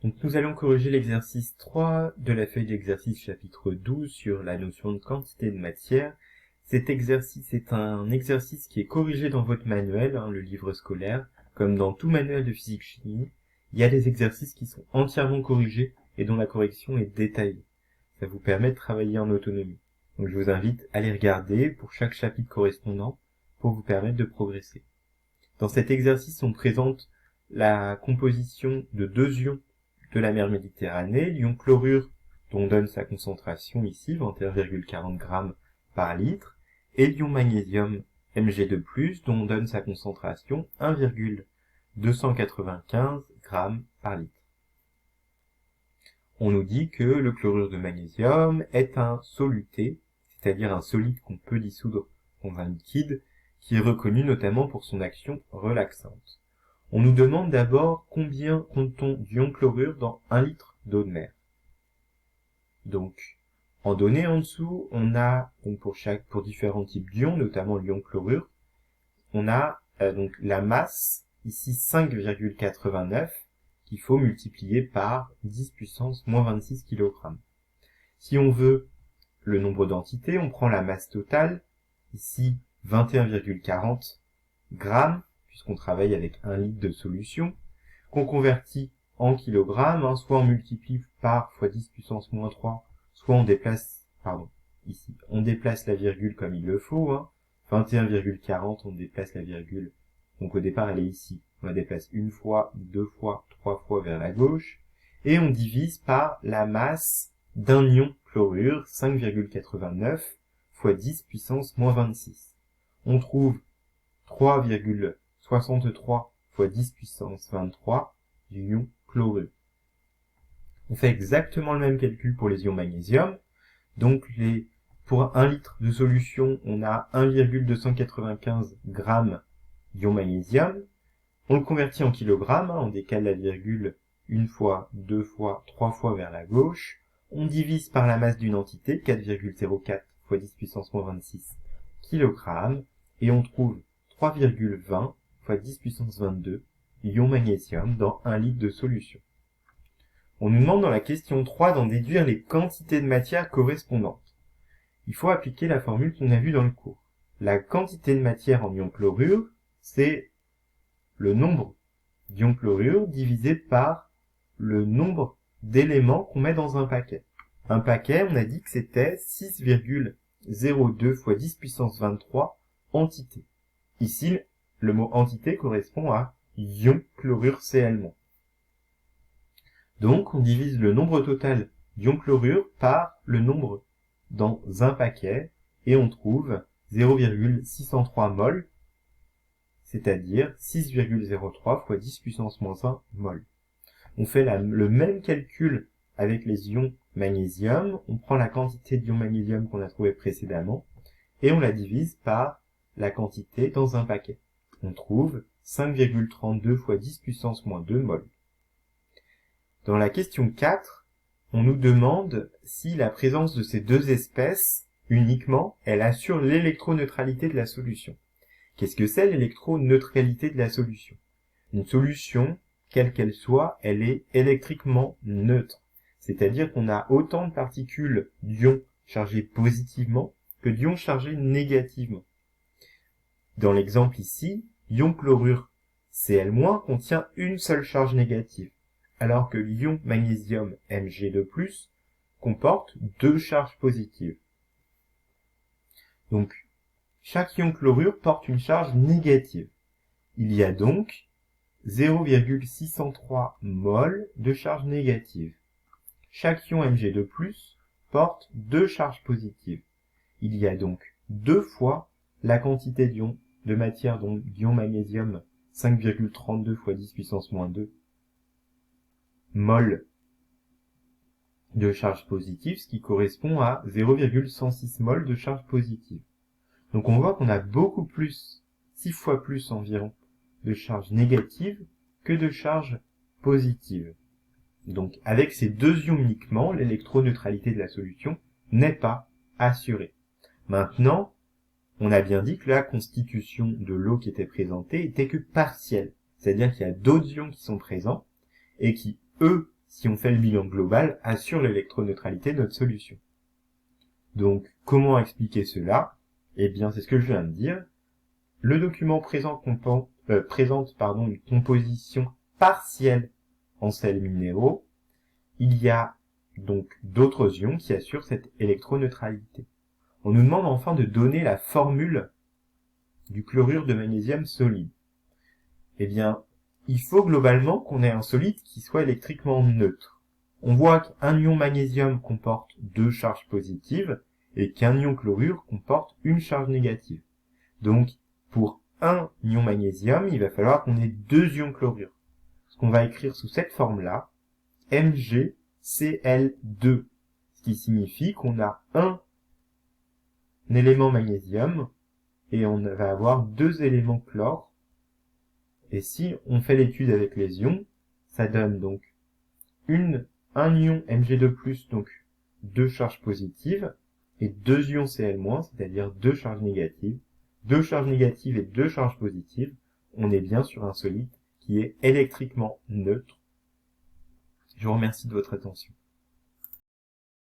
Donc nous allons corriger l'exercice 3 de la feuille d'exercice chapitre 12 sur la notion de quantité de matière. Cet exercice est un exercice qui est corrigé dans votre manuel, le livre scolaire, comme dans tout manuel de physique-chimie. Il y a des exercices qui sont entièrement corrigés et dont la correction est détaillée. Ça vous permet de travailler en autonomie. Donc je vous invite à les regarder pour chaque chapitre correspondant pour vous permettre de progresser. Dans cet exercice, on présente la composition de deux ions de la mer Méditerranée, l'ion chlorure dont on donne sa concentration ici, 21,40 g par litre, et l'ion magnésium Mg2+, dont on donne sa concentration 1,295 g par litre. On nous dit que le chlorure de magnésium est un soluté, c'est-à-dire un solide qu'on peut dissoudre dans un liquide, qui est reconnu notamment pour son action relaxante. On nous demande d'abord combien compte-t-on d'ion chlorure dans 1 litre d'eau de mer. Donc, en données en dessous, on a, donc pour différents types d'ions, notamment l'ion chlorure, on a donc la masse, ici 5,89, qu'il faut multiplier par 10 puissance moins 26 kg. Si on veut le nombre d'entités, on prend la masse totale, ici 21,40 grammes, puisqu'on travaille avec 1 litre de solution, qu'on convertit en kilogrammes, soit on multiplie par fois 10 puissance moins 3, soit on déplace, ici, on déplace la virgule comme il le faut, 21,40, on déplace la virgule, donc au départ elle est ici, on la déplace une fois, deux fois, trois fois vers la gauche, et on divise par la masse d'un ion chlorure, 5,89 fois 10 puissance moins 26. On trouve 3,63 fois 10 puissance 23 d'ion chlorure. On fait exactement le même calcul pour les ions magnésium. Donc pour 1 litre de solution, on a 1,295 g d'ion magnésium. On le convertit en kilogrammes, on décale la virgule une fois, deux fois, trois fois vers la gauche. On divise par la masse d'une entité, 4,04 fois 10 puissance moins 26 kg, et on trouve 3,20 fois 10 puissance 22 ion magnésium dans 1 litre de solution. On nous demande dans la question 3 d'en déduire les quantités de matière correspondantes. Il faut appliquer la formule qu'on a vue dans le cours. La quantité de matière en ion chlorure, c'est le nombre d'ion chlorure divisé par le nombre d'éléments qu'on met dans un paquet. Un paquet, on a dit que c'était 6,02 fois 10 puissance 23 entités. Ici, le mot entité correspond à ion chlorure Cl-. Donc, on divise le nombre total d'ion chlorure par le nombre dans un paquet, et on trouve 0,603 mol, c'est-à-dire 6,03 fois 10 puissance moins 1 mol. On fait le même calcul avec les ions magnésium, on prend la quantité d'ion magnésium qu'on a trouvé précédemment, et on la divise par la quantité dans un paquet. On trouve 5,32 fois 10 puissance moins 2 mol. Dans la question 4, on nous demande si la présence de ces deux espèces, uniquement, elle assure l'électroneutralité de la solution. Qu'est-ce que c'est l'électroneutralité de la solution? Une solution, quelle qu'elle soit, elle est électriquement neutre. C'est-à-dire qu'on a autant de particules d'ions chargées positivement que d'ions chargés négativement. Dans l'exemple ici, l'ion chlorure Cl- contient une seule charge négative, alors que l'ion magnésium Mg2+, comporte deux charges positives. Donc, chaque ion chlorure porte une charge négative. Il y a donc 0,603 mol de charge négative. Chaque ion Mg2+, porte deux charges positives. Il y a donc deux fois la quantité d'ion de matière, donc d'ion magnésium 5,32 fois 10 puissance moins 2 mol de charge positive, ce qui correspond à 0,106 mol de charge positive. Donc on voit qu'on a beaucoup plus, 6 fois plus environ, de charge négative que de charge positive. Donc avec ces deux ions uniquement, l'électroneutralité de la solution n'est pas assurée. Maintenant, on a bien dit que la constitution de l'eau qui était présentée était que partielle. C'est-à-dire qu'il y a d'autres ions qui sont présents et qui, eux, si on fait le bilan global, assure l'électroneutralité de notre solution. Donc, comment expliquer cela? Eh bien, c'est ce que je viens de dire. Le document présente une composition partielle en sels minéraux. Il y a donc d'autres ions qui assurent cette électroneutralité. On nous demande enfin de donner la formule du chlorure de magnésium solide. Eh bien, il faut globalement qu'on ait un solide qui soit électriquement neutre. On voit qu'un ion magnésium comporte 2 charges positives et qu'un ion chlorure comporte une charge négative. Donc, pour un ion magnésium, il va falloir qu'on ait 2 ions chlorure. Ce qu'on va écrire sous cette forme-là, MgCl2, ce qui signifie qu'on a un élément magnésium et on va avoir 2 éléments chlore. Et si on fait l'étude avec les ions, ça donne donc un ion Mg2+, donc 2 charges positives, et 2 ions Cl-, c'est-à-dire 2 charges négatives. 2 charges négatives et 2 charges positives, on est bien sur un solide qui est électriquement neutre. Je vous remercie de votre attention.